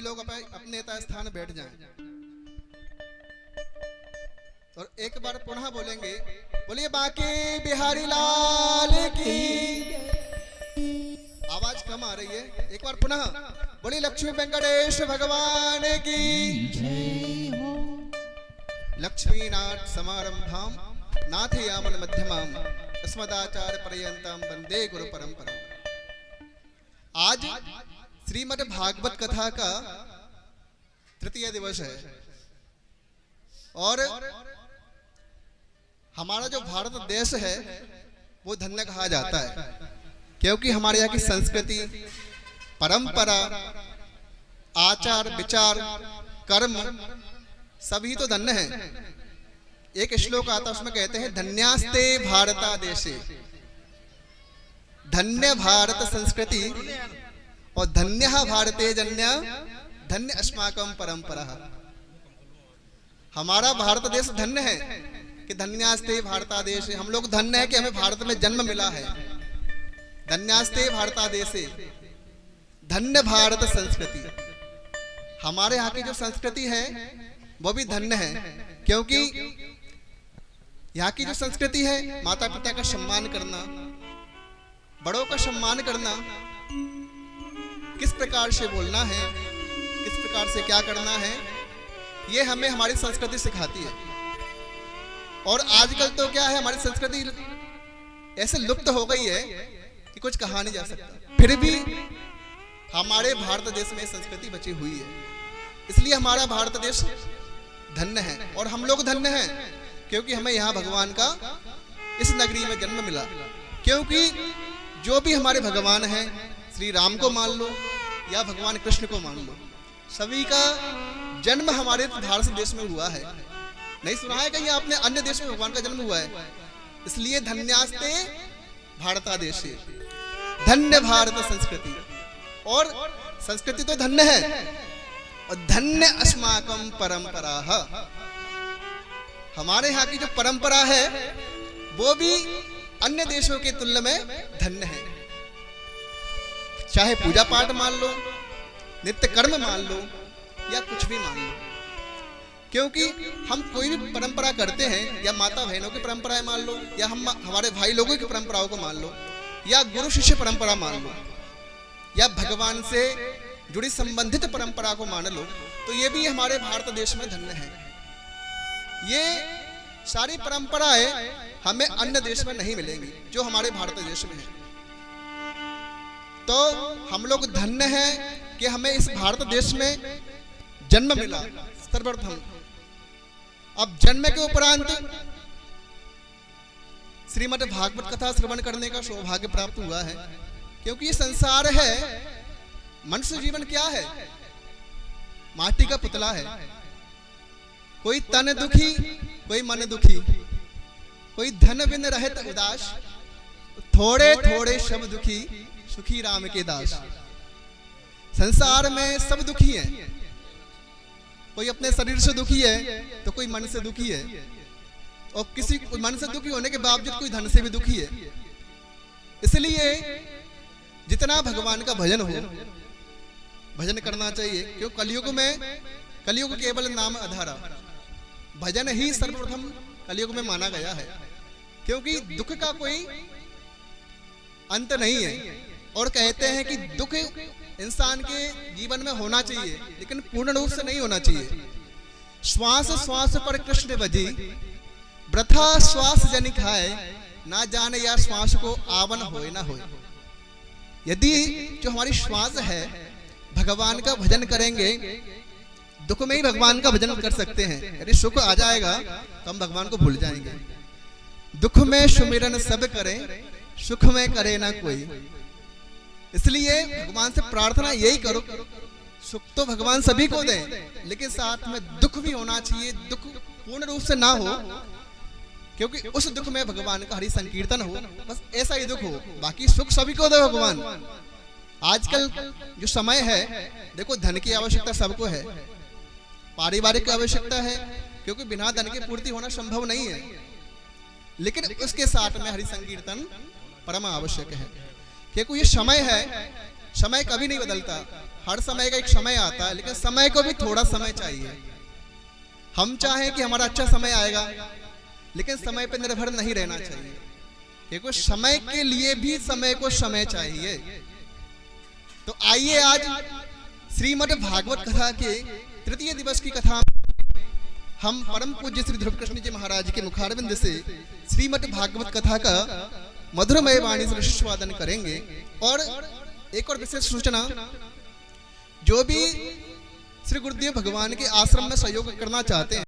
लोग अपने यथा स्थान बैठ जाएं और एक बार पुनः बोलेंगे, बोलिए बांके बिहारी लाल की। आवाज कम आ रही है, एक बार पुनः बोलिए लक्ष्मी वेंकटेश भगवान की। लक्ष्मीनाथ समारंभाम नाथयामन मध्यमाम अस्मदाचार्य पर्यंतम वंदे गुरु परंपरा। आज श्रीमद् भागवत कथा का तृतीय दिवस है और हमारा जो भारत देश है वो धन्य कहा जाता है, क्योंकि हमारे यहाँ की संस्कृति, परंपरा, आचार विचार, कर्म सभी तो धन्य है। एक श्लोक आता है, उसमें कहते हैं धन्यास्ते भारता देशे, धन्य भारत संस्कृति और धन्य भारते जन्य धन्य अस्माकं परंपरा। हमारा भारत देश धन्य है कि धन्यास्ते भारता देश, हम लोग धन्य है कि हमें भारत में जन्म मिला है। धन्यास्ते भारता देशे, धन्य भारत संस्कृति। हमारे यहाँ की जो संस्कृति है वो भी धन्य है, क्योंकि यहाँ की जो संस्कृति है माता पिता का सम्मान करना, बड़ों का सम्मान करना, किस प्रकार से बोलना है, किस प्रकार से क्या करना है, ये हमें हमारी संस्कृति सिखाती है। और आजकल तो क्या है, हमारी संस्कृति ऐसे लुप्त हो गई है कि कुछ कहा नहीं जा सकता। फिर भी हमारे भारत देश में संस्कृति बची हुई है, इसलिए हमारा भारत देश धन्य है। और हम लोग धन्य हैं क्योंकि हमें यहाँ भगवान का इस नगरी में जन्म मिला। क्योंकि जो भी हमारे भगवान हैं, श्री राम को मान लो या भगवान कृष्ण को मान लो, सभी का जन्म हमारे भारत देश में हुआ है। नहीं सुना है कहीं आपने अन्य देश में भगवान का जन्म हुआ है? इसलिए धन्यास्ते भारतादेशे, धन्य भारत संस्कृति। और संस्कृति तो धन्य है और धन्य अस्माकं परंपरा। हमारे यहाँ की जो परंपरा है वो भी अन्य देशों के तुलना में धन्य है। चाहे पूजा पाठ मान लो, नित्य कर्म मान लो या कुछ भी मान लो, क्योंकि हम कोई भी परंपरा करते हैं, या माता बहनों की परंपराएं मान लो, या हम हमारे भाई लोगों की परंपराओं को मान लो, या गुरु शिष्य परंपरा मान लो, या भगवान से जुड़ी संबंधित परंपरा को मान लो, तो ये भी हमारे भारत देश में धन्य है। ये सारी परंपराएं हमें अन्य देश में नहीं मिलेंगी जो हमारे भारत देश में है। तो हम लोग धन्य हैं कि हमें इस भारत देश में जन्म मिला सर्वप्रथम। अब जन्म के उपरांत श्रीमद् भागवत कथा श्रवण करने का सौभाग्य प्राप्त हुआ है, क्योंकि ये संसार है, मनुष्य जीवन क्या है, माटी का पुतला है। कोई तन दुखी, कोई मन दुखी, कोई धन बिन रहत उदास, थोड़े थोड़े सब दुखी, सुखी राम के दास। संसार में सब दुखी हैं, कोई अपने शरीर से दुखी है तो कोई मन से दुखी है, और किसी मन से दुखी होने के बावजूद कोई धन से भी दुखी है। इसलिए जितना भगवान का भजन हो, भजन करना चाहिए, क्योंकि कलयुग केवल नाम आधारा, भजन ही सर्वप्रथम कलयुग में माना गया है। क्योंकि दुख का कोई अंत नहीं है, और कहते हैं कि दुख इंसान के जीवन में होना चाहिए, लेकिन पूर्ण रूप से नहीं होना चाहिए। श्वास श्वास पर कृष्ण भजी, वृथा श्वास जन खाए, ना जाने या श्वास को आवन होए ना होए। यदि जो हमारी श्वास है भगवान का भजन करेंगे, दुख में ही भगवान का भजन कर सकते हैं। यदि सुख आ जाएगा तो हम भगवान को भूल जाएंगे। दुख में सुमिरन सब करें, सुख में करे ना कोई। इसलिए भगवान से प्रार्थना यही करो, सुख तो भगवान सभी को दें, लेकिन साथ में दुख भी होना चाहिए। दुख पूर्ण रूप से ना हो, क्योंकि उस दुख में भगवान का हरि संकीर्तन हो, बस ऐसा ही दुख हो। बाकी सुख सभी को दे भगवान। आजकल जो समय है, देखो धन की आवश्यकता सबको है, पारिवारिक आवश्यकता है, क्योंकि बिना धन की पूर्ति होना संभव नहीं है, लेकिन उसके साथ में हरि संकीर्तन परम आवश्यक है। क्योंकि ये समय है, समय कभी नहीं बदलता। हर समय का एक समय आता है, लेकिन समय को भी थोड़ा समय चाहिए। हम चाहें कि हमारा अच्छा समय आएगा, लेकिन समय पर निर्भर नहीं रहना चाहिए, क्योंकि समय के लिए भी समय को समय चाहिए। तो आइए आज श्रीमद् भागवत कथा के तृतीय दिवस की कथा में हम परम पूज्य श्री ध्रुव कृष्ण जी महाराज के मुखारविंद से श्रीमद् भागवत कथा का मधुरमय वाणी से शिष्यवादन करेंगे। और एक और विशेष सूचना, जो भी श्री गुरुदेव भगवान के आश्रम में सहयोग करना चाहते हैं,